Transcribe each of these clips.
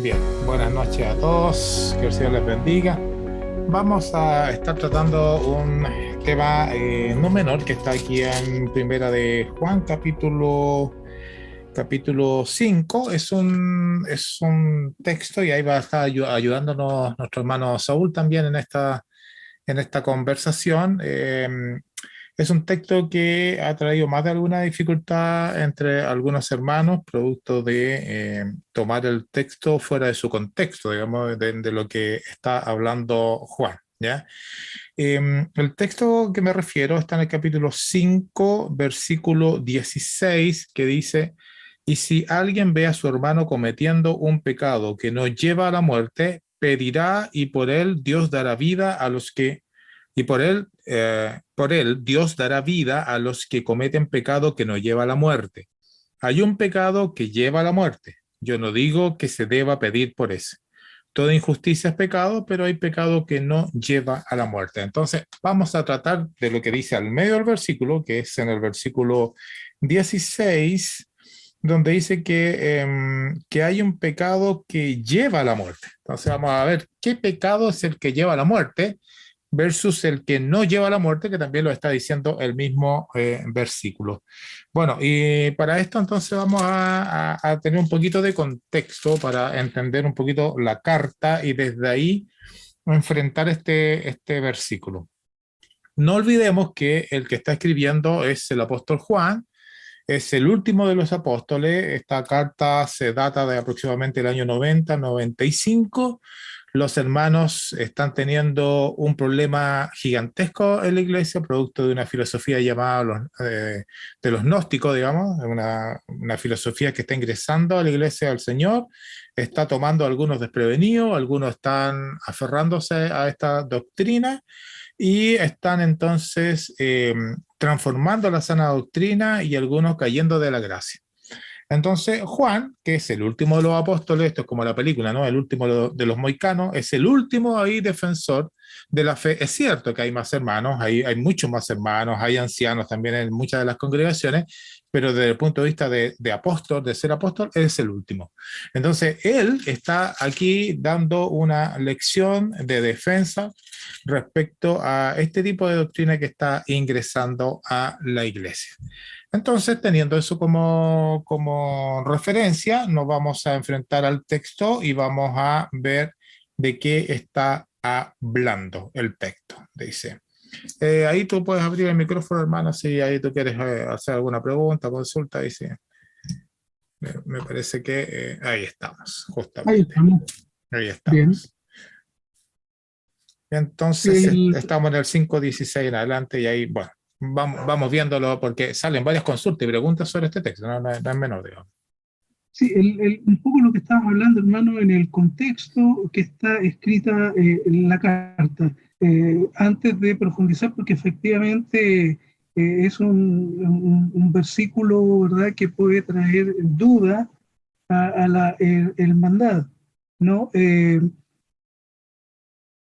Bien, buenas noches a todos, que el Señor les bendiga. Vamos a estar tratando un tema no menor que está aquí en Primera de Juan, capítulo 5. Es un texto y ahí va a estar ayudándonos nuestro hermano Saúl también en esta conversación. Es un texto que ha traído más de alguna dificultad entre algunos hermanos, producto de tomar el texto fuera de su contexto, digamos, de lo que está hablando Juan, ¿ya? El texto que me refiero está en el capítulo 5, versículo 16, que dice: y si alguien ve a su hermano cometiendo un pecado que no lleva a la muerte, pedirá y por él Dios dará vida a los que y por él Dios dará vida a los que cometen pecado que no lleva a la muerte. Hay un pecado que lleva a la muerte. Yo no digo que se deba pedir por ese. Toda injusticia es pecado, pero hay pecado que no lleva a la muerte. Entonces, vamos a tratar de lo que dice al medio del versículo, que es en el versículo 16, donde dice que hay un pecado que lleva a la muerte. Entonces, vamos a ver qué pecado es el que lleva a la muerte versus el que no lleva a la muerte, que también lo está diciendo el mismo versículo. Bueno, y para esto entonces vamos a tener un poquito de contexto para entender un poquito la carta y desde ahí enfrentar este versículo. No olvidemos que el que está escribiendo es el apóstol Juan, es el último de los apóstoles. Esta carta se data de aproximadamente el año 90-95. Los hermanos están teniendo un problema gigantesco en la iglesia, producto de una filosofía llamada de los gnósticos, digamos, una filosofía que está ingresando a la iglesia del Señor, está tomando a algunos desprevenidos, algunos están aferrándose a esta doctrina y están entonces transformando la sana doctrina y algunos cayendo de la gracia. Entonces, Juan, que es el último de los apóstoles, esto es como la película, ¿no? El último de los moicanos, es el último ahí defensor de la fe. Es cierto que hay más hermanos, hay muchos más hermanos, hay ancianos también en muchas de las congregaciones, pero desde el punto de vista de apóstol, de ser apóstol, es el último. Entonces, él está aquí dando una lección de defensa respecto a este tipo de doctrina que está ingresando a la iglesia. Entonces, teniendo eso como referencia, nos vamos a enfrentar al texto y vamos a ver de qué está hablando el texto. Dice, ahí tú puedes abrir el micrófono, hermano, si ahí tú quieres hacer alguna pregunta, consulta, dice. Me parece que ahí estamos, Ahí justamente. estamos, Ahí bien. estamos. Entonces, El, estamos en el 5.16 en adelante y ahí, bueno, vamos viéndolo porque salen varias consultas y preguntas sobre este texto, no es menor, digamos. sí, un poco lo que estábamos hablando, hermano, en el contexto que está escrita en la carta, antes de profundizar, porque efectivamente es un versículo, ¿verdad?, que puede traer duda a la hermandad, ¿no?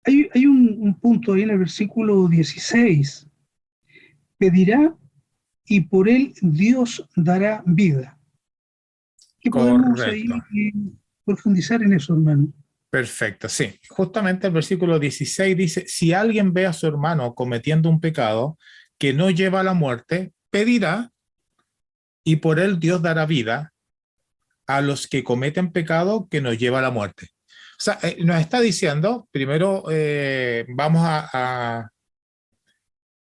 Hay un punto ahí en el versículo 16: pedirá y por él Dios dará vida. ¿Qué podemos Correcto. ahí profundizar en eso, hermano? Perfecto, sí. Justamente el versículo 16 dice, si alguien ve a su hermano cometiendo un pecado que no lleva a la muerte, pedirá y por él Dios dará vida a los que cometen pecado que no lleva a la muerte. O sea, nos está diciendo, primero vamos a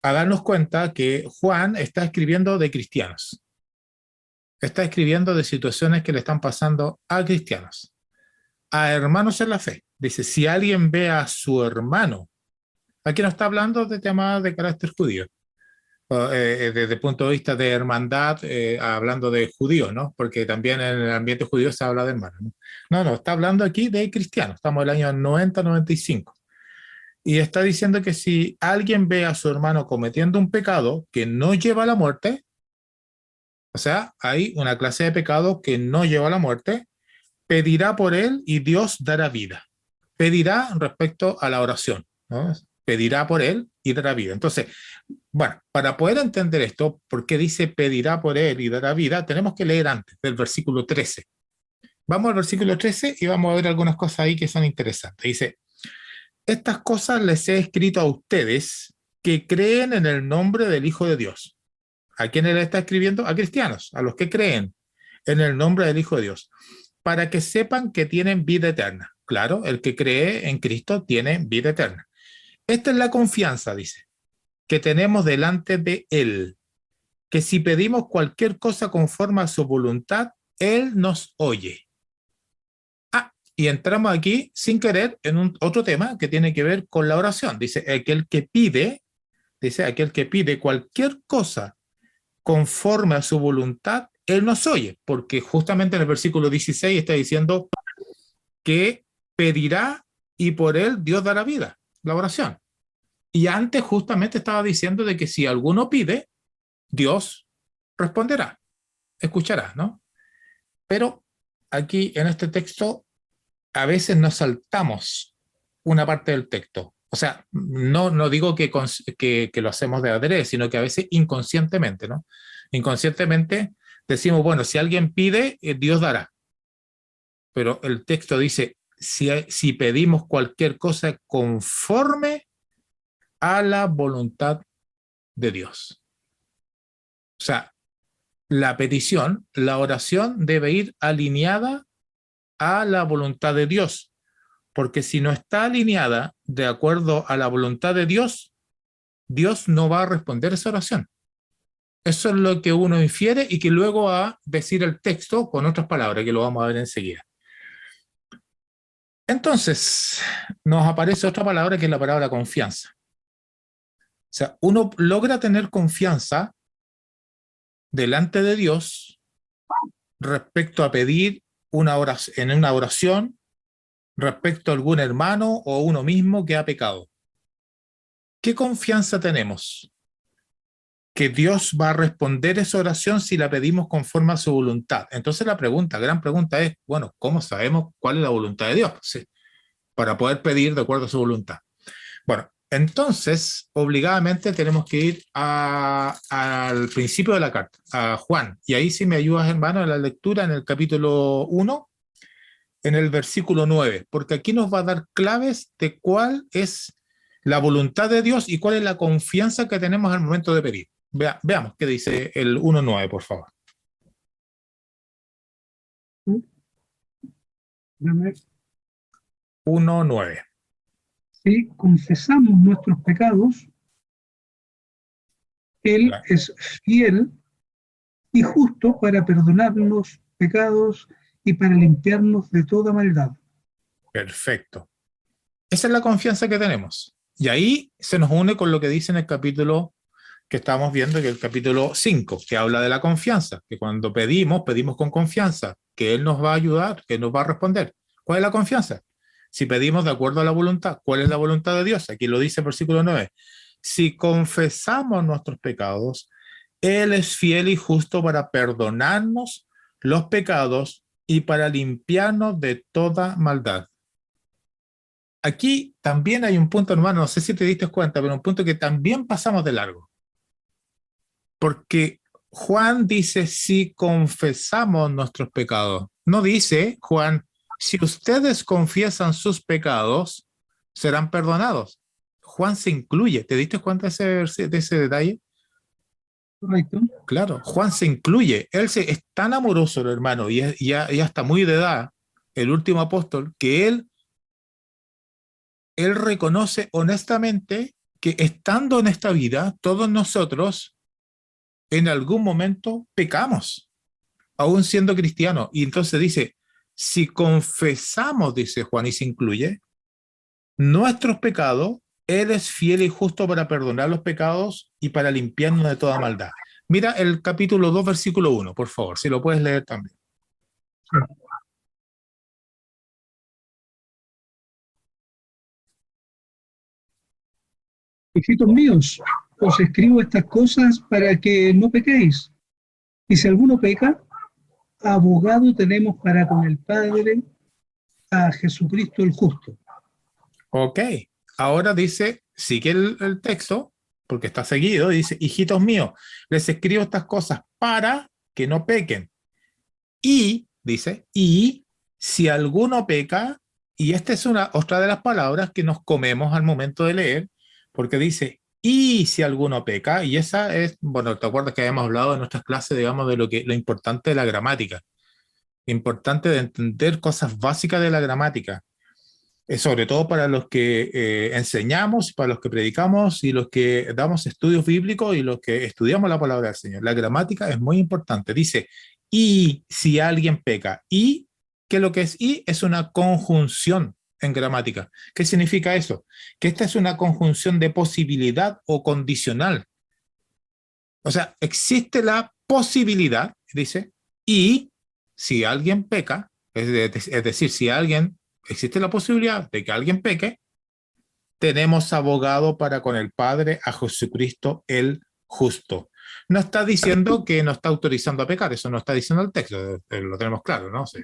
darnos cuenta que Juan está escribiendo de cristianos, está escribiendo de situaciones que le están pasando a cristianos, a hermanos en la fe. Dice, si alguien ve a su hermano, aquí no está hablando de temas de carácter judío, desde el punto de vista de hermandad, hablando de judíos, ¿no? Porque también en el ambiente judío se habla de hermanos, ¿no? No, está hablando aquí de cristianos, estamos en el año 90-95. Y está diciendo que si alguien ve a su hermano cometiendo un pecado que no lleva a la muerte, o sea, hay una clase de pecado que no lleva a la muerte, pedirá por él y Dios dará vida. Pedirá respecto a la oración, ¿no? Pedirá por él y dará vida. Entonces, bueno, para poder entender esto, ¿por qué dice pedirá por él y dará vida? Tenemos que leer antes del versículo 13. Vamos al versículo 13 y vamos a ver algunas cosas ahí que son interesantes. Dice, estas cosas les he escrito a ustedes que creen en el nombre del Hijo de Dios. ¿A quién le está escribiendo? A cristianos, a los que creen en el nombre del Hijo de Dios, para que sepan que tienen vida eterna. Claro, el que cree en Cristo tiene vida eterna. Esta es la confianza, dice, que tenemos delante de Él, que si pedimos cualquier cosa conforme a su voluntad, Él nos oye. Y entramos aquí sin querer en otro tema que tiene que ver con la oración. Dice, aquel que pide cualquier cosa conforme a su voluntad, Él nos oye, porque justamente en el versículo 16 está diciendo que pedirá y por Él Dios dará vida, la oración. Y antes justamente estaba diciendo de que si alguno pide, Dios responderá, escuchará, ¿no? Pero aquí en este texto a veces nos saltamos una parte del texto. O sea, no digo que lo hacemos de adrede, sino que a veces inconscientemente, ¿no? Inconscientemente decimos, bueno, si alguien pide, Dios dará. Pero el texto dice, si pedimos cualquier cosa conforme a la voluntad de Dios. O sea, la petición, la oración debe ir alineada a la voluntad de Dios, porque si no está alineada de acuerdo a la voluntad de Dios, Dios no va a responder esa oración. Eso es lo que uno infiere y que luego va a decir el texto con otras palabras, que lo vamos a ver enseguida. Entonces, nos aparece otra palabra que es la palabra confianza. O sea, uno logra tener confianza delante de Dios respecto a pedir en una oración respecto a algún hermano o uno mismo que ha pecado. ¿Qué confianza tenemos? Que Dios va a responder esa oración si la pedimos conforme a su voluntad. Entonces la gran pregunta es, bueno, ¿cómo sabemos cuál es la voluntad de Dios? Sí, para poder pedir de acuerdo a su voluntad. Bueno, entonces, obligadamente tenemos que ir al principio de la carta, a Juan. Y ahí si me ayudas, hermano, en la lectura en el capítulo 1, en el versículo 9, porque aquí nos va a dar claves de cuál es la voluntad de Dios y cuál es la confianza que tenemos al momento de pedir. Veamos qué dice el 1.9, por favor. Dame. 1.9. Si confesamos nuestros pecados, Él Claro. es fiel y justo para perdonarnos pecados y para limpiarnos de toda maldad. Perfecto. Esa es la confianza que tenemos. Y ahí se nos une con lo que dice en el capítulo que estamos viendo, que es el capítulo 5, que habla de la confianza, que cuando pedimos con confianza, que Él nos va a ayudar, que nos va a responder. ¿Cuál es la confianza? Si pedimos de acuerdo a la voluntad, ¿cuál es la voluntad de Dios? Aquí lo dice el versículo 9. Si confesamos nuestros pecados, Él es fiel y justo para perdonarnos los pecados y para limpiarnos de toda maldad. Aquí también hay un punto, hermano, no sé si te diste cuenta, pero un punto que también pasamos de largo. Porque Juan dice, si confesamos nuestros pecados. No dice, Juan, si ustedes confiesan sus pecados, serán perdonados. Juan se incluye. ¿Te diste cuenta de ese detalle? Correcto. Claro, Juan se incluye. Es tan amoroso el hermano y ya está muy de edad, el último apóstol, que él reconoce honestamente que estando en esta vida, todos nosotros en algún momento pecamos, aún siendo cristianos. Y entonces dice, si confesamos, dice Juan, y se incluye, nuestros pecados, Él es fiel y justo para perdonar los pecados y para limpiarnos de toda maldad. Mira el capítulo 2, versículo 1, por favor, si lo puedes leer también. Sí. Hijitos míos, os escribo estas cosas para que no pequéis. Y si alguno peca, abogado tenemos para con el Padre a Jesucristo el justo. Ok, ahora dice, sigue el texto, porque está seguido, dice, hijitos míos, les escribo estas cosas para que no pequen. Y, dice, y si alguno peca, y esta es otra de las palabras que nos comemos al momento de leer, porque dice, y si alguno peca, y esa es, bueno, te acuerdas que habíamos hablado en nuestras clases, digamos, de lo importante de la gramática, importante de entender cosas básicas de la gramática, sobre todo para los que enseñamos, para los que predicamos y los que damos estudios bíblicos y los que estudiamos la palabra del Señor. La gramática es muy importante. Dice, y si alguien peca, y que lo que es y es una conjunción en gramática. ¿Qué significa eso? Que esta es una conjunción de posibilidad o condicional. O sea, existe la posibilidad, dice, y si alguien peca, es decir, si alguien, existe la posibilidad de que alguien peque, tenemos abogado para con el Padre a Jesucristo el justo. No está diciendo que no está autorizando a pecar, eso no está diciendo el texto, lo tenemos claro, ¿no? Sí.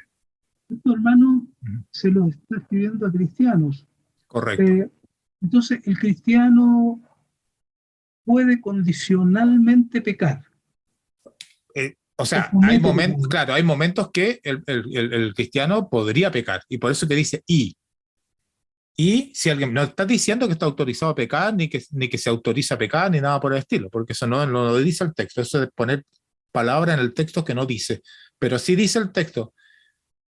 Esto, hermano, se lo está escribiendo a cristianos. Correcto. Entonces, el cristiano puede condicionalmente pecar. O sea, hay momentos, claro, hay momentos que el cristiano podría pecar, y por eso que dice y si alguien no está diciendo que está autorizado a pecar, ni que se autoriza a pecar, ni nada por el estilo, porque eso no lo dice el texto, eso es poner palabras en el texto que no dice, pero sí dice el texto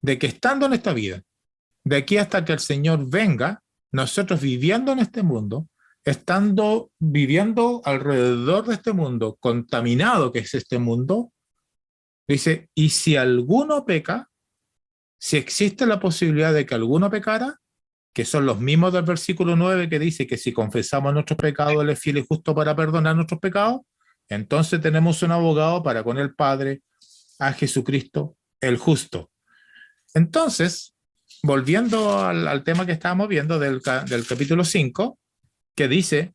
de que estando en esta vida, de aquí hasta que el Señor venga, nosotros viviendo en este mundo, estando viviendo alrededor de este mundo, contaminado que es este mundo, dice, y si alguno peca, si existe la posibilidad de que alguno pecara, que son los mismos del versículo 9 que dice que si confesamos nuestros pecados, Él es fiel y justo para perdonar nuestros pecados, entonces tenemos un abogado para con el Padre, a Jesucristo el justo. Entonces, volviendo al tema que estábamos viendo del capítulo 5, que dice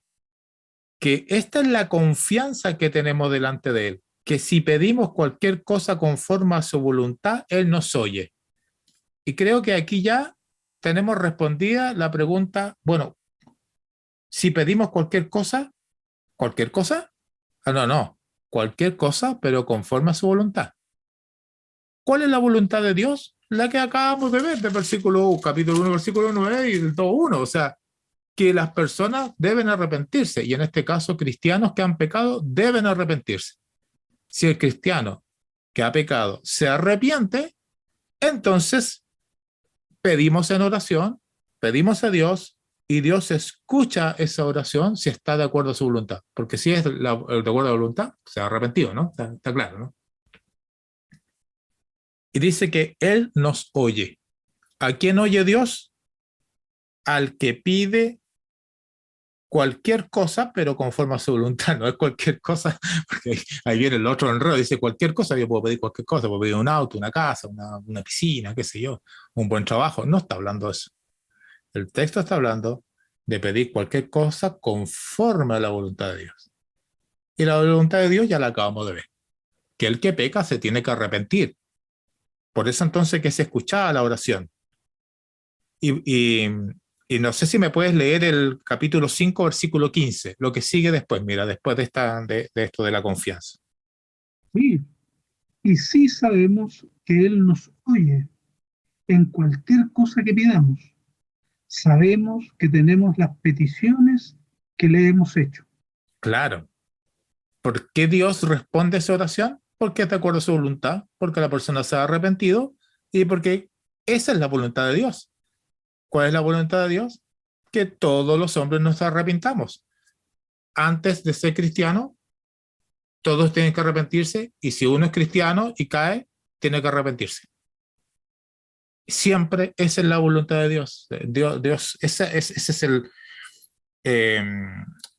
que esta es la confianza que tenemos delante de Él, que si pedimos cualquier cosa conforme a su voluntad, Él nos oye. Y creo que aquí ya tenemos respondida la pregunta, bueno, si pedimos cualquier cosa, no, cualquier cosa, pero conforme a su voluntad. ¿Cuál es la voluntad de Dios? La que acabamos de ver del capítulo 1, versículo 9 y del todo 1, o sea, que las personas deben arrepentirse, y en este caso cristianos que han pecado deben arrepentirse. Si el cristiano que ha pecado se arrepiente, entonces pedimos en oración, pedimos a Dios, y Dios escucha esa oración si está de acuerdo a su voluntad. Porque si es de acuerdo a la voluntad, se ha arrepentido, ¿no? Está claro, ¿no? Y dice que Él nos oye. ¿A quién oye Dios? Al que pide cualquier cosa, pero conforme a su voluntad. No es cualquier cosa, porque ahí viene el otro enredo, dice cualquier cosa, yo puedo pedir cualquier cosa, puedo pedir un auto, una casa, una piscina, qué sé yo, un buen trabajo. No está hablando de eso. El texto está hablando de pedir cualquier cosa conforme a la voluntad de Dios. Y la voluntad de Dios ya la acabamos de ver, que el que peca se tiene que arrepentir. Por eso entonces que se escuchaba la oración. Y, y, y no sé si me puedes leer el capítulo 5, versículo 15, lo que sigue después, mira, después de esto de la confianza. Sí, y sí sabemos que Él nos oye en cualquier cosa que pidamos. Sabemos que tenemos las peticiones que le hemos hecho. Claro. ¿Por qué Dios responde a esa oración? Porque es de acuerdo a su voluntad, porque la persona se ha arrepentido y porque esa es la voluntad de Dios. ¿Cuál es la voluntad de Dios? Que todos los hombres nos arrepintamos. Antes de ser cristiano, todos tienen que arrepentirse, y si uno es cristiano y cae, tiene que arrepentirse. Siempre esa es la voluntad de Dios. Dios ese es el, eh,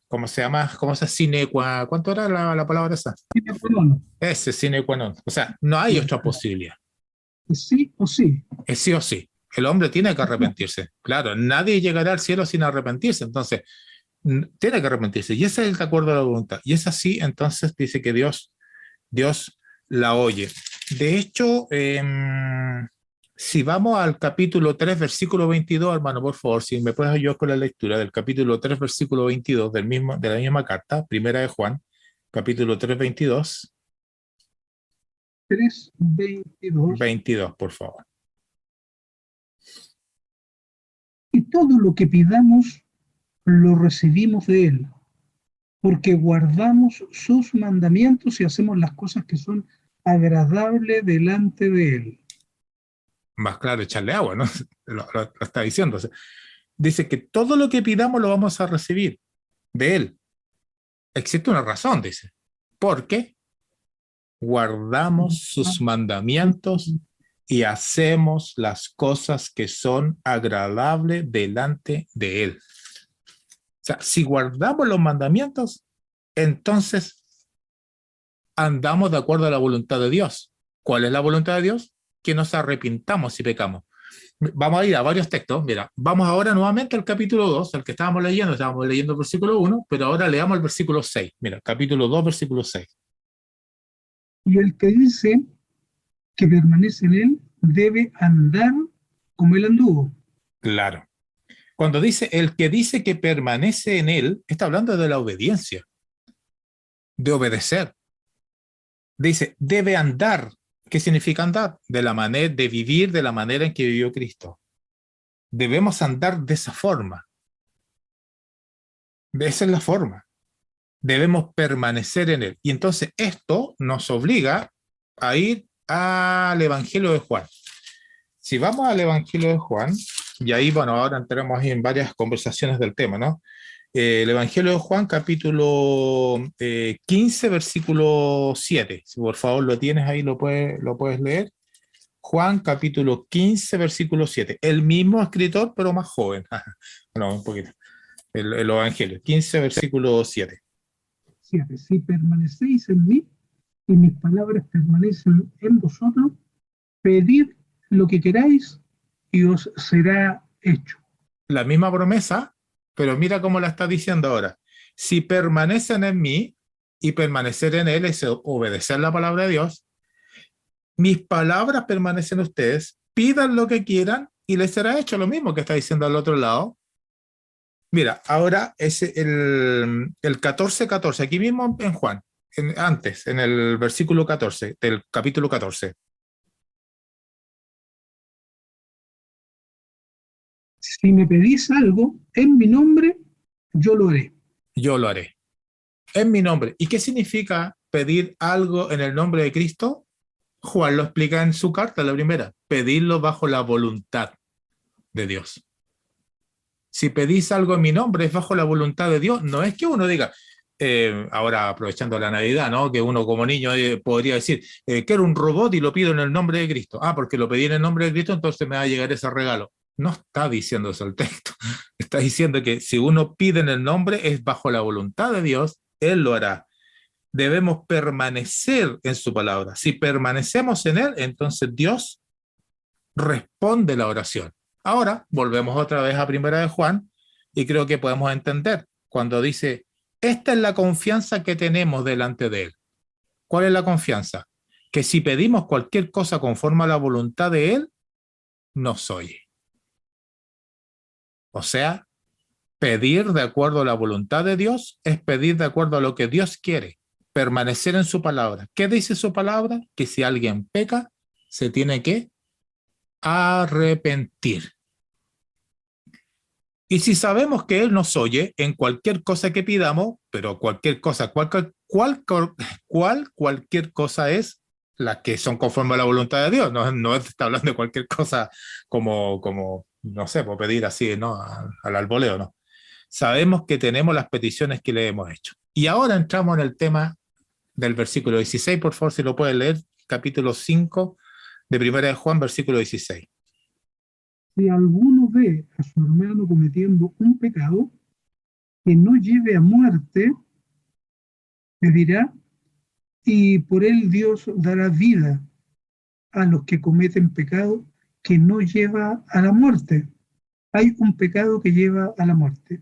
¿cómo se llama? ¿Cómo se sine qua? ¿Cuánto era la palabra esa? Sí, perdón. Ese sine qua non. O sea, no hay otra posibilidad. Sí o sí. Es sí o sí. El hombre tiene que arrepentirse. Claro, nadie llegará al cielo sin arrepentirse. Entonces, tiene que arrepentirse. Y ese es el de acuerdo a la voluntad. Y es así, entonces dice que Dios la oye. De hecho, si vamos al capítulo 3, versículo 22, hermano, por favor, si me puedes ayudar con la lectura del capítulo 3, versículo 22 de la misma carta, primera de Juan, capítulo 3, 22. 3:22. 22, por favor. todo lo que pidamos lo recibimos de Él, porque guardamos sus mandamientos y hacemos las cosas que son agradables delante de Él. Más claro, echarle agua, ¿no? Lo está diciendo. O sea, dice que todo lo que pidamos lo vamos a recibir de Él. Existe una razón, dice. Porque guardamos sus mandamientos y hacemos las cosas que son agradables delante de Él. O sea, si guardamos los mandamientos, entonces andamos de acuerdo a la voluntad de Dios. ¿Cuál es la voluntad de Dios? Que nos arrepintamos si pecamos. Vamos a ir a varios textos. Mira, vamos ahora nuevamente al capítulo 2, al que estábamos leyendo el versículo 1, pero ahora leamos el versículo 6. Mira, capítulo 2, versículo 6. Y el que dice que permanece en Él debe andar como Él anduvo. Claro. Cuando dice el que dice que permanece en Él, está hablando de la obediencia, de obedecer. Dice, debe andar. ¿Qué significa andar? De vivir de la manera en que vivió Cristo. Debemos andar de esa forma. Esa es la forma. Debemos permanecer en Él. Y entonces esto nos obliga a ir al Evangelio de Juan. Si vamos al Evangelio de Juan, y ahí, bueno, ahora entramos en varias conversaciones del tema, ¿no? El Evangelio de Juan, capítulo 15, versículo 7. Si por favor lo tienes ahí, lo puedes leer. Juan, capítulo 15, versículo 7. El mismo escritor, pero más joven. No, un poquito. El Evangelio, 15, versículo 7. 7. Si permanecéis en mí y mis palabras permanecen en vosotros, pedid lo que queráis y os será hecho. La misma promesa, pero mira cómo la está diciendo ahora. Si permanecen en mí, y permanecer en Él es obedecer la palabra de Dios, mis palabras permanecen en ustedes, pidan lo que quieran y les será hecho. Lo mismo que está diciendo al otro lado. Mira, ahora es el 14:14, aquí mismo en Juan, antes, en el versículo 14 del capítulo 14. Si me pedís algo en mi nombre, yo lo haré. Yo lo haré. En mi nombre. ¿Y qué significa pedir algo en el nombre de Cristo? Juan lo explica en su carta, la primera. Pedirlo bajo la voluntad de Dios. Si pedís algo en mi nombre, es bajo la voluntad de Dios. No es que uno diga, ahora aprovechando la Navidad, ¿no? Que uno como niño podría decir, quiero un robot y lo pido en el nombre de Cristo. Ah, porque lo pedí en el nombre de Cristo, entonces me va a llegar ese regalo. No está diciendo eso el texto. Está diciendo que si uno pide en el nombre, es bajo la voluntad de Dios, Él lo hará. Debemos permanecer en su palabra. Si permanecemos en Él, entonces Dios responde la oración. Ahora volvemos otra vez a Primera de Juan y creo que podemos entender cuando dice, esta es la confianza que tenemos delante de Él. ¿Cuál es la confianza? Que si pedimos cualquier cosa conforme a la voluntad de Él, nos oye. O sea, pedir de acuerdo a la voluntad de Dios es pedir de acuerdo a lo que Dios quiere, permanecer en su palabra. ¿Qué dice su palabra? Que si alguien peca, se tiene que arrepentir. Y si sabemos que Él nos oye en cualquier cosa que pidamos, pero cualquier cosa, cualquier cosa es las que son conforme a la voluntad de Dios. No está hablando de cualquier cosa como no sé, por pedir así, ¿no? Al alboleo, ¿no? Sabemos que tenemos las peticiones que le hemos hecho. Y ahora entramos en el tema del versículo 16, por favor, si lo pueden leer, capítulo 5 de Primera de Juan, versículo 16. Si alguno ve a su hermano cometiendo un pecado que no lleve a muerte, pedirá y por él Dios dará vida a los que cometen pecado que no lleva a la muerte. Hay un pecado que lleva a la muerte.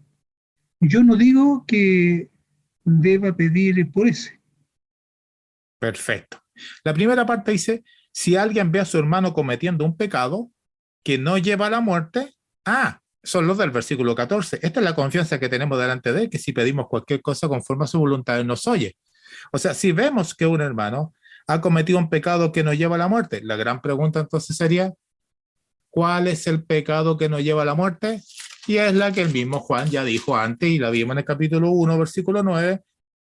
Yo no digo que deba pedir por ese. Perfecto. La primera parte dice, si alguien ve a su hermano cometiendo un pecado que no lleva a la muerte, son los del versículo 14. Esta es la confianza que tenemos delante de Él, que si pedimos cualquier cosa conforme a su voluntad, Él nos oye. O sea, si vemos que un hermano ha cometido un pecado que no lleva a la muerte, la gran pregunta entonces sería, ¿cuál es el pecado que no lleva a la muerte? y es la que el mismo Juan ya dijo antes, y la vimos en el capítulo 1, versículo 9: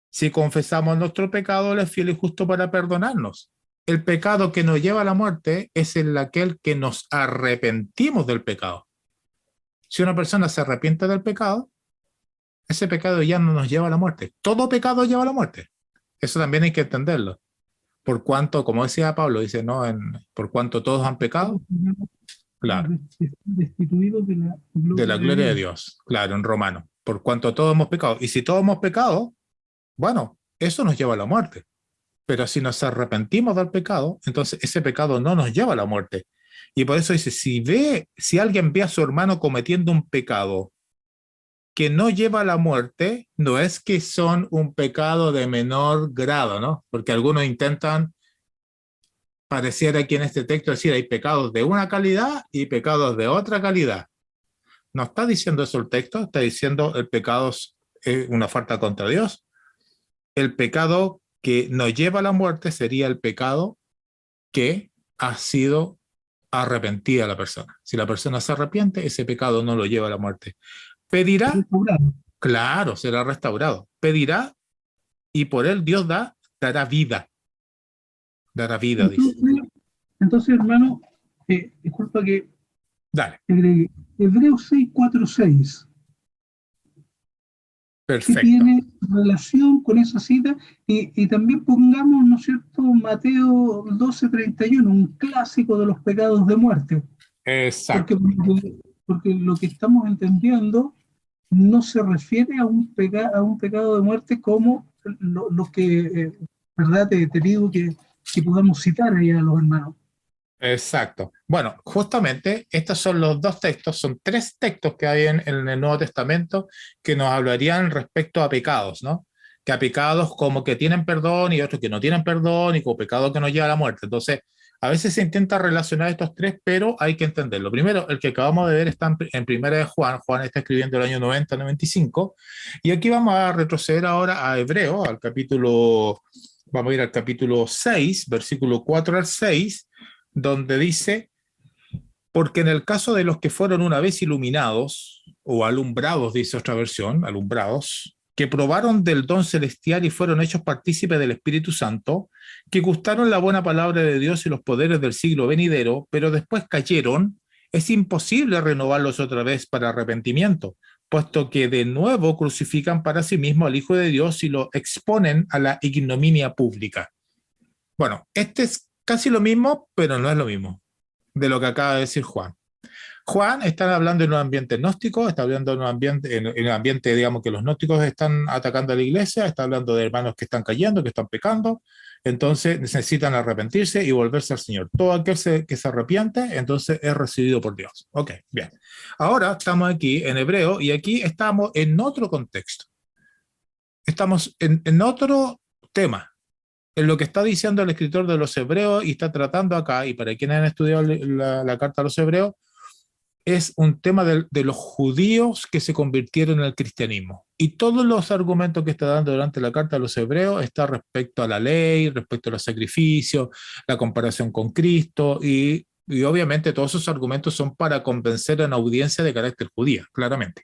si confesamos nuestro pecado, Él es fiel y justo para perdonarnos. El pecado que nos lleva a la muerte es el aquel que nos arrepentimos del pecado. Si una persona se arrepiente del pecado, ese pecado ya no nos lleva a la muerte. Todo pecado lleva a la muerte. Eso también hay que entenderlo. Por cuanto, como decía Pablo, dice, ¿no? Por cuanto todos han pecado, claro, Destituidos de la gloria de gloria de Dios. Dios, claro, en Romano. Por cuanto todos hemos pecado. Y si todos hemos pecado, bueno, eso nos lleva a la muerte. Pero si nos arrepentimos del pecado, entonces ese pecado no nos lleva a la muerte. Y por eso dice, si alguien ve a su hermano cometiendo un pecado que no lleva a la muerte, no es que son un pecado de menor grado, ¿no? Porque algunos intentan, pareciera aquí en este texto, decir, hay pecados de una calidad y pecados de otra calidad. No está diciendo eso el texto, está diciendo el pecado es una falta contra Dios. El pecado que nos lleva a la muerte sería el pecado que ha sido arrepentida la persona. Si la persona se arrepiente, ese pecado no lo lleva a la muerte. Pedirá, Restaurado. claro, será restaurado. Pedirá y por él Dios dará vida. Dará vida, dice. Entonces, entonces hermano, disculpa que Dale, agregue. Hebreos 6:4-6. ¿Qué perfecto. tiene relación con esa cita? Y también pongamos, ¿no es cierto?, Mateo 12:31, un clásico de los pecados de muerte, porque, Exacto. porque lo que estamos entendiendo no se refiere a un pecado de muerte como lo que, ¿verdad? Te digo que podamos citar ahí a los hermanos. Exacto. Bueno, justamente estos son los dos textos, son tres textos que hay en el Nuevo Testamento que nos hablarían respecto a pecados, ¿no? Que a pecados como que tienen perdón y otros que no tienen perdón y como pecado que nos lleva a la muerte. Entonces, a veces se intenta relacionar estos tres, pero hay que entenderlo. Primero, el que acabamos de ver está en Primera de Juan. Juan está escribiendo el año 90-95. Y aquí vamos a retroceder ahora a Hebreo, al capítulo, vamos a ir al capítulo 6, versículo 4 al 6, donde dice, porque en el caso de los que fueron una vez iluminados, o alumbrados, dice otra versión, alumbrados, que probaron del don celestial y fueron hechos partícipes del Espíritu Santo, que gustaron la buena palabra de Dios y los poderes del siglo venidero, pero después cayeron, es imposible renovarlos otra vez para arrepentimiento, puesto que de nuevo crucifican para sí mismos al Hijo de Dios y lo exponen a la ignominia pública. Bueno, este es casi lo mismo, pero no es lo mismo de lo que acaba de decir Juan. Juan está hablando en un ambiente gnóstico, está hablando en un ambiente, digamos, que los gnósticos están atacando a la iglesia, está hablando de hermanos que están cayendo, que están pecando, entonces necesitan arrepentirse y volverse al Señor. Todo aquel que se arrepiente, entonces es recibido por Dios. Ok, bien. Ahora estamos aquí en hebreo y aquí estamos en otro contexto. Estamos en otro tema, en lo que está diciendo el escritor de los Hebreos y está tratando acá, y para quienes han estudiado la carta a los Hebreos, es un tema de los judíos que se convirtieron en el cristianismo. Y todos los argumentos que está dando durante la carta a los Hebreos está respecto a la ley, respecto a los sacrificios, la comparación con Cristo, y obviamente todos esos argumentos son para convencer a una audiencia de carácter judía, claramente.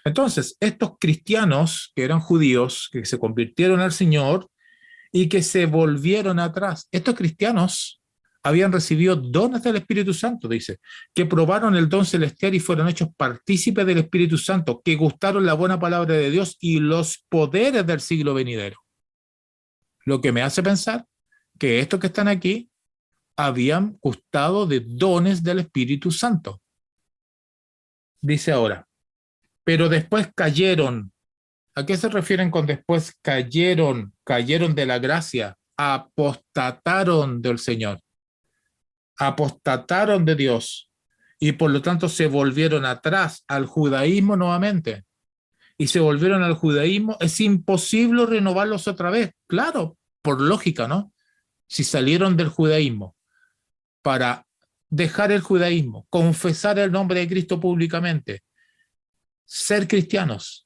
Entonces, estos cristianos que eran judíos, que se convirtieron al Señor, y que se volvieron atrás. Estos cristianos habían recibido dones del Espíritu Santo, dice, que probaron el don celestial y fueron hechos partícipes del Espíritu Santo, que gustaron la buena palabra de Dios y los poderes del siglo venidero. Lo que me hace pensar que estos que están aquí habían gustado de dones del Espíritu Santo. Dice ahora, pero después cayeron. ¿A qué se refieren con después cayeron? Cayeron de la gracia, apostataron del Señor, apostataron de Dios y por lo tanto se volvieron atrás al judaísmo nuevamente. Y se volvieron al judaísmo, es imposible renovarlos otra vez. Claro, por lógica, ¿no? Si salieron del judaísmo para dejar el judaísmo, confesar el nombre de Cristo públicamente, ser cristianos,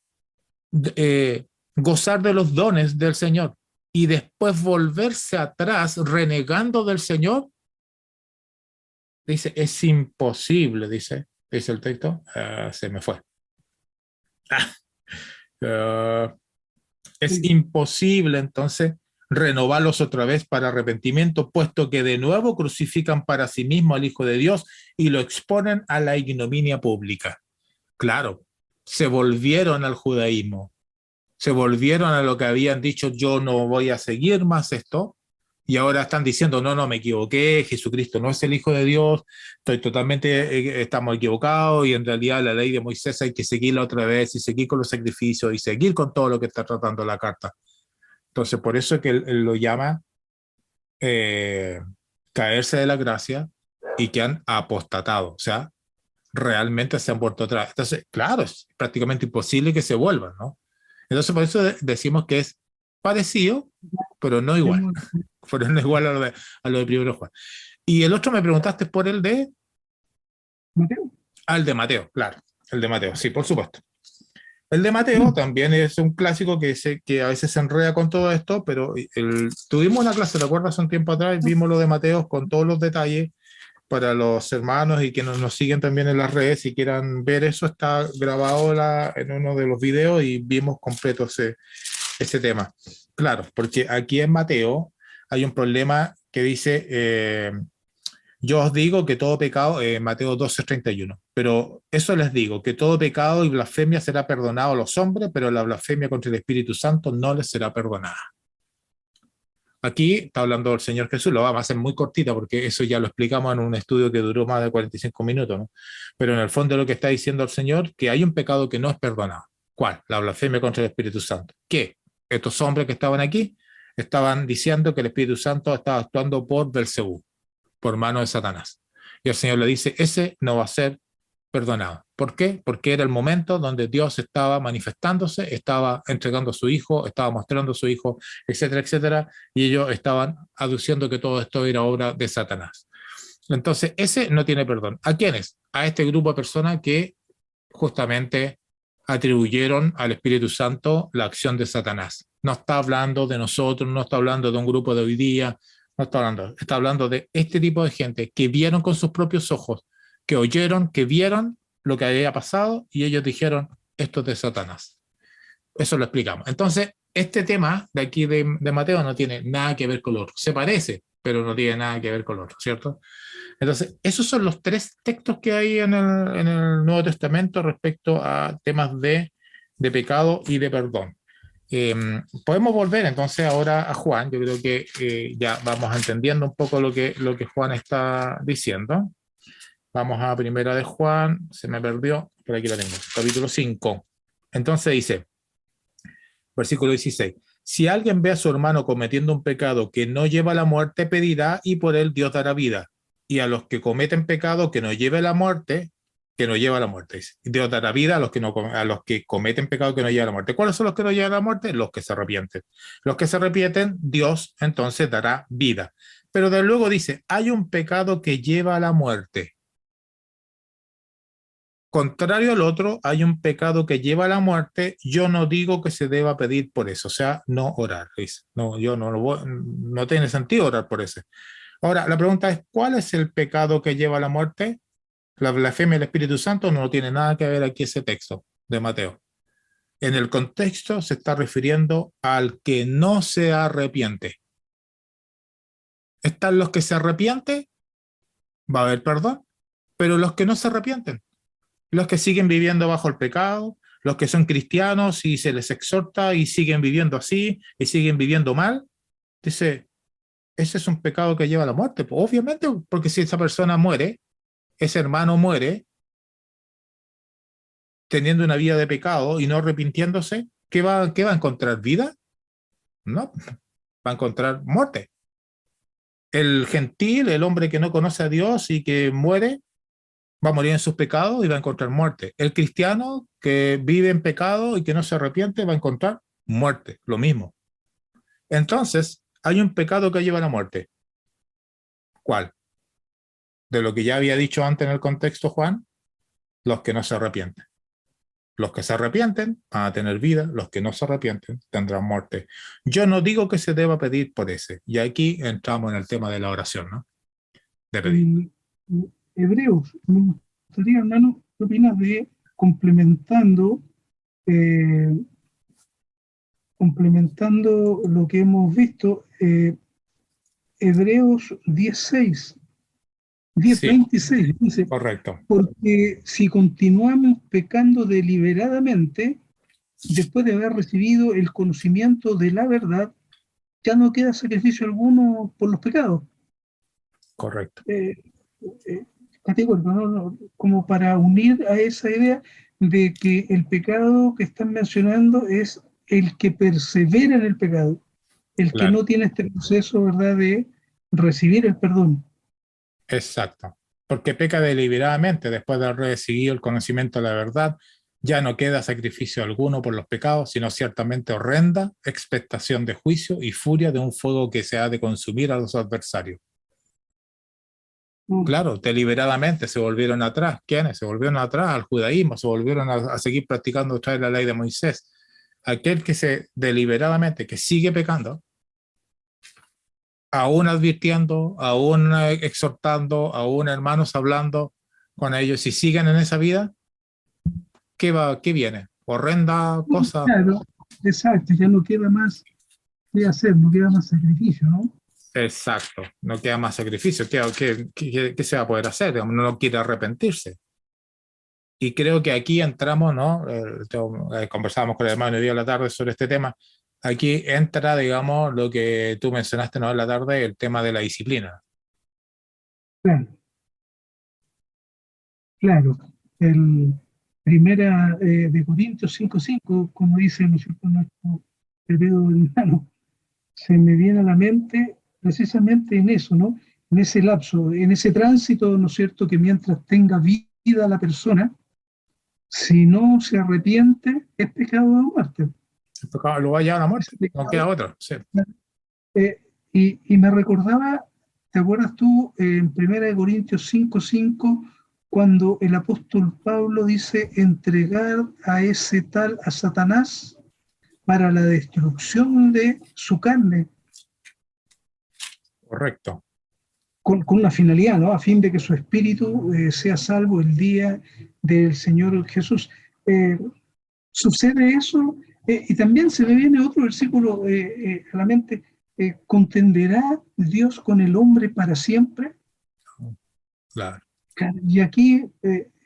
gozar de los dones del Señor y después volverse atrás renegando del Señor, dice, es imposible, dice, dice el texto, se me fue. Ah, es Sí. imposible entonces renovarlos otra vez para arrepentimiento, puesto que de nuevo crucifican para sí mismo al Hijo de Dios y lo exponen a la ignominia pública. Claro, se volvieron al judaísmo, se volvieron a lo que habían dicho, yo no voy a seguir más esto, y ahora están diciendo, no, no, me equivoqué, Jesucristo no es el Hijo de Dios, estoy totalmente, estamos equivocados, y en realidad la ley de Moisés hay que seguirla otra vez, y seguir con los sacrificios, y seguir con todo lo que está tratando la carta. Entonces, por eso es que él lo llama eh, caerse de la gracia y que han apostatado, o sea, realmente se han vuelto atrás. Entonces, claro, es prácticamente imposible que se vuelvan, ¿no? Entonces, por eso decimos que es parecido, pero no igual. Pero no igual a lo de primero Juan. Y el otro me preguntaste por el de... Mateo. Al de Mateo, claro. El de Mateo, sí, por supuesto. El de Mateo también es un clásico que a veces se enreda con todo esto, pero tuvimos una clase, ¿te acuerdas? Hace un tiempo atrás vimos lo de Mateo con todos los detalles para los hermanos y que nos siguen también en las redes. Si quieran ver eso, está grabado en uno de los videos y vimos completo ese tema. Claro, porque aquí en Mateo hay un problema que dice, yo os digo que todo pecado, Mateo 12:31, pero eso les digo, que todo pecado y blasfemia será perdonado a los hombres, pero la blasfemia contra el Espíritu Santo no les será perdonada. Aquí está hablando el Señor Jesús, lo vamos a hacer muy cortita porque eso ya lo explicamos en un estudio que duró más de 45 minutos, ¿no? Pero en el fondo lo que está diciendo el Señor, que hay un pecado que no es perdonado. ¿Cuál? La blasfemia contra el Espíritu Santo. ¿Qué? Estos hombres que estaban aquí estaban diciendo que el Espíritu Santo estaba actuando por Belcebú, por mano de Satanás. Y el Señor le dice, ese no va a ser perdonado. ¿Por qué? Porque era el momento donde Dios estaba manifestándose, estaba entregando a su hijo, estaba mostrando a su hijo, etcétera, etcétera, y ellos estaban aduciendo que todo esto era obra de Satanás. Entonces, ese no tiene perdón. ¿A quiénes? A este grupo de personas que justamente atribuyeron al Espíritu Santo la acción de Satanás. No está hablando de nosotros, no está hablando de un grupo de hoy día, no está hablando de este tipo de gente que vieron con sus propios ojos, que oyeron, que vieron lo que había pasado y ellos dijeron, esto es de Satanás. Eso lo explicamos. Entonces, este tema de aquí de Mateo no tiene nada que ver con lo otro. Se parece, pero no tiene nada que ver con lo otro, ¿cierto? Entonces, esos son los tres textos que hay en el Nuevo Testamento respecto a temas de pecado y de perdón. Eh, Podemos volver entonces ahora a Juan. Yo creo que ya vamos entendiendo un poco lo que Juan está diciendo. Vamos a primera de Juan, se me perdió, pero aquí la tengo, capítulo 5. Entonces dice, versículo 16, si alguien ve a su hermano cometiendo un pecado que no lleva a la muerte, pedirá y por él Dios dará vida. Y a los que cometen pecado que no lleve a la muerte, que no lleva a la muerte. Dice. Dios dará vida a los que cometen pecado que no lleva a la muerte. ¿Cuáles son los que no llevan a la muerte? Los que se arrepienten. Los que se arrepienten, Dios entonces dará vida. Pero de luego dice, hay un pecado que lleva a la muerte. Contrario al otro, hay un pecado que lleva a la muerte. Yo no digo que se deba pedir por eso, o sea, no orar. Dice. No, yo no lo voy, no tiene sentido orar por eso. Ahora, la pregunta es, ¿cuál es el pecado que lleva a la muerte? La blasfemia del Espíritu Santo no tiene nada que ver aquí ese texto de Mateo. En el contexto se está refiriendo al que no se arrepiente. Están los que se arrepienten, va a haber perdón, pero los que no se arrepienten, los que siguen viviendo bajo el pecado, los que son cristianos y se les exhorta y siguen viviendo así y siguen viviendo mal, dice, ese es un pecado que lleva a la muerte. Pues obviamente, porque si esa persona muere, ese hermano muere teniendo una vida de pecado y no arrepintiéndose, ¿qué va a encontrar? ¿Vida? No, va a encontrar muerte. El gentil, el hombre que no conoce a Dios y que muere, va a morir en sus pecados y va a encontrar muerte. El cristiano que vive en pecado y que no se arrepiente va a encontrar muerte, lo mismo. Entonces, hay un pecado que lleva a la muerte. ¿Cuál? De lo que ya había dicho antes en el contexto Juan, los que no se arrepienten. Los que se arrepienten van a tener vida, los que no se arrepienten tendrán muerte. Yo no digo que se deba pedir por ese. Y aquí entramos en el tema de la oración, ¿no? De pedir. En Hebreos, ¿no? gustaría, hermano, ¿qué opinas de complementando, eh, complementando lo que hemos visto, Hebreos 10:6, Sí, 10:26, dice, correcto. porque si continuamos pecando deliberadamente, después de haber recibido el conocimiento de la verdad, ya no queda sacrificio alguno por los pecados. Correcto. Eh, eh, Categórico, ¿no? Como para unir a esa idea de que el pecado que están mencionando es el que persevera en el pecado, el que Claro. no tiene este proceso, ¿verdad?, de recibir el perdón. Exacto. Porque peca deliberadamente después de haber recibido el conocimiento de la verdad, ya no queda sacrificio alguno por los pecados, sino ciertamente horrenda expectación de juicio y furia de un fuego que se ha de consumir a los adversarios. ¿No? Claro, deliberadamente se volvieron atrás. ¿Quiénes? Se volvieron atrás al judaísmo, se volvieron a seguir practicando otra vez la ley de Moisés. Aquel que se deliberadamente, que sigue pecando, aún advirtiendo, aún exhortando, aún hermanos hablando con ellos, si siguen en esa vida, ¿qué viene? Horrenda cosa. Claro, exacto, ya no queda más que hacer, no queda más sacrificio, ¿no? Exacto, no queda más sacrificio. ¿Qué se va a poder hacer? Digamos, no quiere arrepentirse. Y creo que aquí entramos, ¿no? Conversábamos con el hermano hoy día a la tarde sobre este tema. Aquí entra, digamos, lo que tú mencionaste, ¿no? En la tarde, el tema de la disciplina. Claro, claro. El primera de Corintios 5:5, como dice, ¿no es cierto?, nuestro querido hermano, se me viene a la mente precisamente en eso, ¿no? En ese lapso, en ese tránsito, ¿no es cierto?, que mientras tenga vida la persona, si no se arrepiente, es pecado de muerte. El pecado lo va a llevar a la Es muerte, no queda pecado. otra. Sí. Y me recordaba, ¿te acuerdas tú en 1 Corintios 5:5, cuando el apóstol Pablo dice entregar a ese tal a Satanás para la destrucción de su carne, Correcto. con una finalidad, ¿no? A fin de que su espíritu sea salvo el día del Señor Jesús. Eh, Sucede eso, y también se me viene otro versículo a la mente. ¿Contenderá Dios con el hombre para siempre? Claro. Y aquí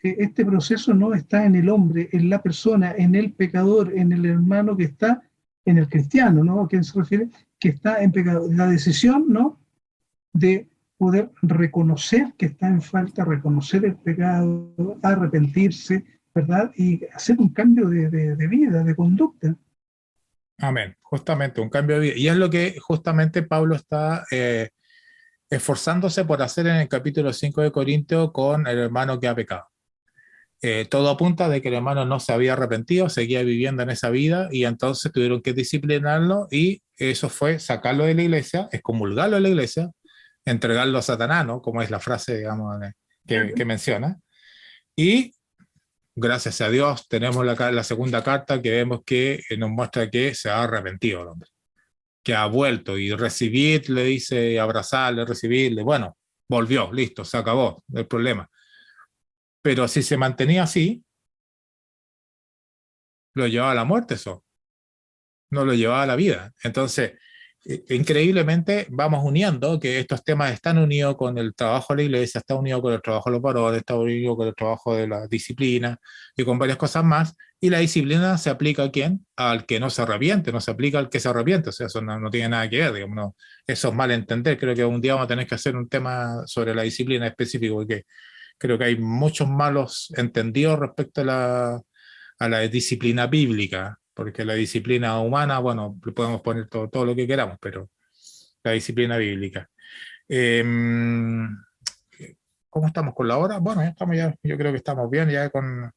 este proceso no está en el hombre, en la persona, en el pecador, en el hermano que está, en el cristiano, ¿no? ¿A quién se refiere? Que está en pecado. La decisión, ¿no?, de poder reconocer que está en falta, reconocer el pecado, arrepentirse, ¿verdad? Y hacer un cambio de vida, de conducta. Amén. Justamente un cambio de vida. Y es lo que justamente Pablo está esforzándose por hacer en el capítulo 5 de Corintios con el hermano que ha pecado. Todo apunta de que el hermano no se había arrepentido, seguía viviendo en esa vida y entonces tuvieron que disciplinarlo y eso fue sacarlo de la iglesia, excomulgarlo de la iglesia, entregarlo a Satanás, ¿no? Como es la frase, digamos, que menciona. Y gracias a Dios tenemos la segunda carta que vemos que nos muestra que se ha arrepentido el hombre, que ha vuelto y recibir, le dice, abrazarle, recibirle, bueno, volvió, listo, se acabó el problema. Pero si se mantenía así, lo llevaba a la muerte eso, no lo llevaba a la vida. Entonces, increíblemente vamos uniendo que estos temas están unidos con el trabajo de la iglesia, está unido con el trabajo de los varones, está unido con el trabajo de la disciplina y con varias cosas más. Y la disciplina se aplica ¿a quién? Al que no se arrepiente, no se aplica al que se arrepiente. O sea, eso no tiene nada que ver, digamos, no. Eso es malentender. Creo que un día vamos a tener que hacer un tema sobre la disciplina específico, porque creo que hay muchos malos entendidos respecto a la disciplina bíblica, porque la disciplina humana, bueno, le podemos poner todo lo que queramos, pero la disciplina bíblica. Eh, ¿Cómo estamos con la hora? Bueno, yo creo que estamos bien ya con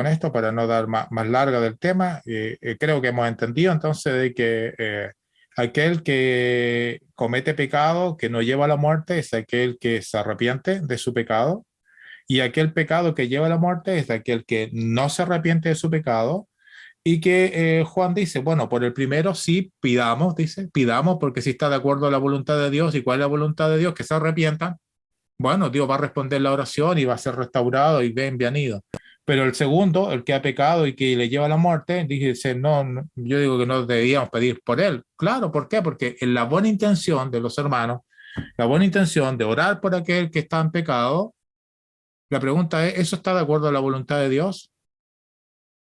esto para no dar más larga del tema. Creo que hemos entendido entonces de que aquel que comete pecado que no lleva a la muerte es aquel que se arrepiente de su pecado, y aquel pecado que lleva a la muerte es aquel que no se arrepiente de su pecado. Y que Juan dice, bueno, por el primero sí pidamos, dice, pidamos porque si está de acuerdo a la voluntad de Dios. ¿Y cuál es la voluntad de Dios? Que se arrepientan. bueno, Dios va a responder la oración y va a ser restaurado y bienvenido. Pero el segundo, el que ha pecado y que le lleva a la muerte, dice, no, yo digo que no debíamos pedir por él. Claro, ¿por qué? Porque en la buena intención de los hermanos, la buena intención de orar por aquel que está en pecado, la pregunta es, ¿eso está de acuerdo a la voluntad de Dios?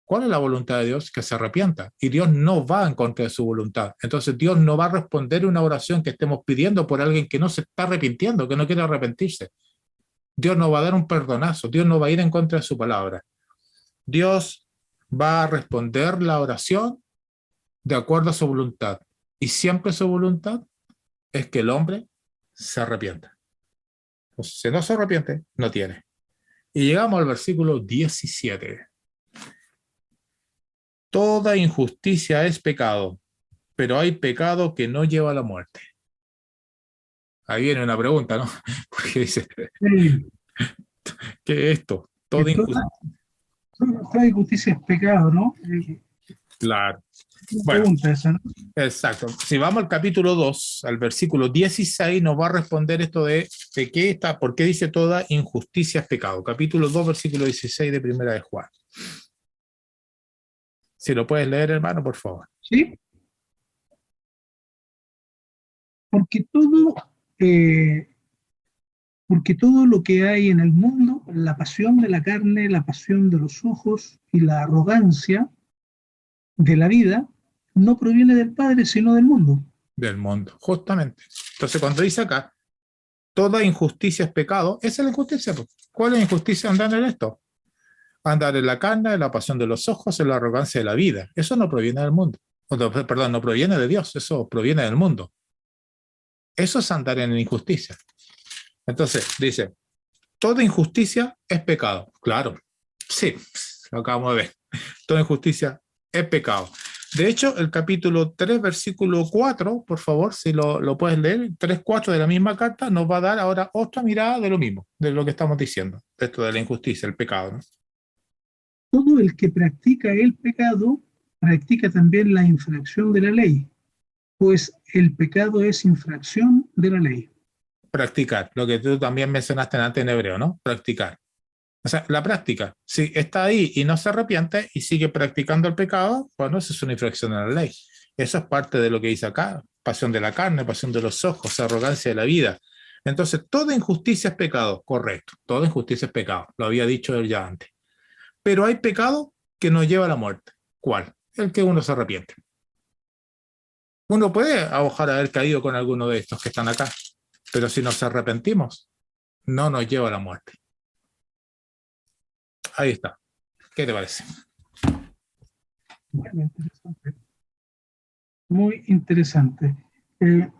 ¿Cuál es la voluntad de Dios? Que se arrepienta. Y Dios no va en contra de su voluntad. Entonces Dios no va a responder una oración que estemos pidiendo por alguien que no se está arrepintiendo, que no quiere arrepentirse. Dios no va a dar un perdonazo. Dios no va a ir en contra de su palabra. Dios va a responder la oración de acuerdo a su voluntad. Y siempre su voluntad es que el hombre se arrepienta. Entonces, si no se arrepiente, no tiene. Y llegamos al versículo 17. Toda injusticia es pecado, pero hay pecado que no lleva a la muerte. Ahí viene una pregunta, ¿no? Porque dice, Sí, ¿qué es esto? que Toda injusticia. toda injusticia es pecado, ¿no? Claro. Una Bueno, pregunta esa, ¿no? exacto. Si vamos al capítulo 2, al versículo 16, nos va a responder esto de qué está, por qué dice toda injusticia es pecado. Capítulo 2, versículo 16 de Primera de Juan. Si lo puedes leer, hermano, por favor. ¿Sí? Porque todo, eh, porque todo lo que hay en el mundo, la pasión de la carne, la pasión de los ojos y la arrogancia de la vida, no proviene del Padre, sino del mundo. Del mundo, justamente. Entonces, cuando dice acá, toda injusticia es pecado, esa es la injusticia. Pues. ¿Cuál es la injusticia? Andar en esto. Andar en la carne, en la pasión de los ojos, en la arrogancia de la vida. Eso no proviene del mundo. Perdón, no proviene de Dios, eso proviene del mundo. Eso es andar en injusticia. Entonces, dice, toda injusticia es pecado. Claro, sí, lo acabamos de ver. Toda injusticia es pecado. De hecho, el capítulo 3, versículo 4, por favor, si lo puedes leer, 3, 4 de la misma carta, nos va a dar ahora otra mirada de lo mismo, de lo que estamos diciendo, esto de la injusticia, el pecado, ¿no? Todo el que practica el pecado practica también la infracción de la ley, pues el pecado es infracción de la ley. Practicar, lo que tú también mencionaste antes en hebreo, ¿no? Practicar. O sea, la práctica, si está ahí y no se arrepiente y sigue practicando el pecado, bueno, eso es una infracción a la ley. Eso es parte de lo que dice acá, pasión de la carne, pasión de los ojos, arrogancia de la vida. Entonces, toda injusticia es pecado, correcto, toda injusticia es pecado, lo había dicho él ya antes. Pero hay pecado que nos lleva a la muerte. ¿Cuál? El que uno se arrepiente. Uno puede a ojalá haber caído con alguno de estos que están acá, pero si nos arrepentimos, no nos lleva a la muerte. Ahí está. ¿Qué te parece? Bueno, interesante. Muy interesante. Eh,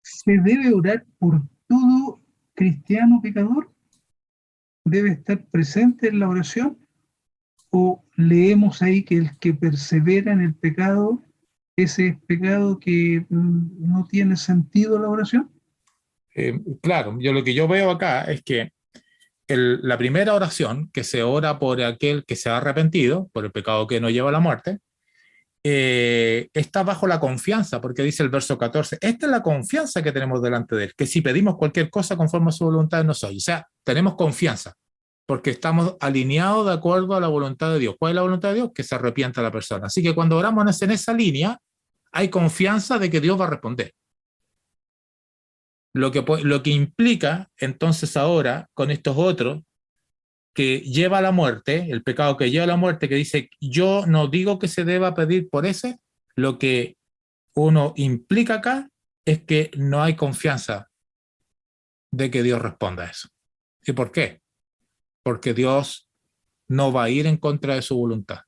¿Se debe orar por todo cristiano pecador? ¿Debe estar presente en la oración? ¿O leemos ahí que el que persevera en el pecado, ese es pecado que no tiene sentido la oración? Claro, yo lo que yo veo acá es que la primera oración que se ora por aquel que se ha arrepentido por el pecado que no lleva a la muerte, está bajo la confianza, porque dice el verso 14, esta es la confianza que tenemos delante de él, que si pedimos cualquier cosa conforme a su voluntad nos oye. O sea, tenemos confianza, porque estamos alineados de acuerdo a la voluntad de Dios. ¿Cuál es la voluntad de Dios? Que se arrepienta la persona. Así que cuando oramos en esa línea, hay confianza de que Dios va a responder. Lo que implica entonces ahora con estos otros que lleva a la muerte, el pecado que lleva a la muerte, que dice, yo no digo que se deba pedir por ese, lo que uno implica acá es que no hay confianza de que Dios responda a eso. ¿Y por qué? Porque Dios no va a ir en contra de su voluntad.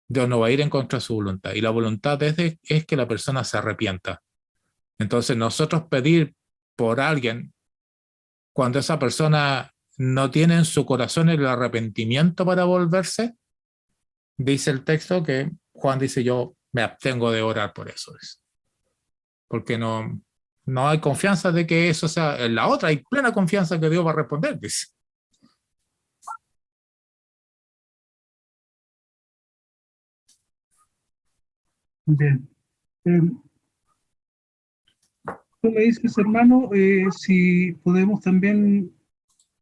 Dios no va a ir en contra de su voluntad. Y la voluntad es que la persona se arrepienta. Entonces nosotros pedir por alguien cuando esa persona no tiene en su corazón el arrepentimiento para volverse, dice el texto que Juan dice, yo me abstengo de orar por eso, porque no hay confianza de que eso sea, en la otra hay plena confianza que Dios va a responder, dice. Bien. Eh, tú me dices, hermano, si podemos también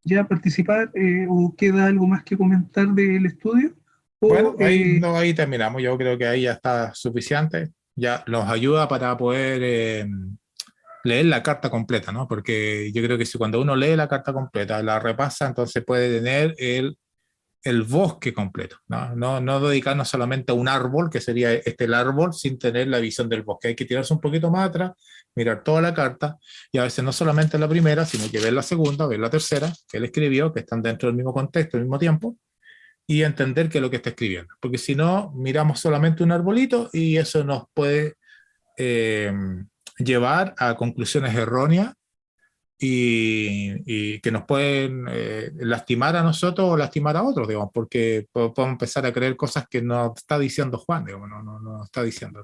ya participar o queda algo más que comentar del estudio. Bueno, O, ahí, no, ahí terminamos. Yo creo que ahí ya está suficiente. Ya nos ayuda para poder leer la carta completa, ¿no? Porque yo creo que si cuando uno lee la carta completa, la repasa, entonces puede tener el bosque completo, ¿no? No dedicarnos solamente a un árbol, que sería este el árbol, sin tener la visión del bosque. Hay que tirarse un poquito más atrás, mirar toda la carta, y a veces no solamente la primera, sino que ver la segunda, ver la tercera, que él escribió, que están dentro del mismo contexto, al mismo tiempo, y entender qué es lo que está escribiendo. Porque si no, miramos solamente un arbolito y eso nos puede eh, llevar a conclusiones erróneas y que nos pueden lastimar a nosotros o lastimar a otros, digamos, porque podemos empezar a creer cosas que no está diciendo Juan, digamos, no está diciendo.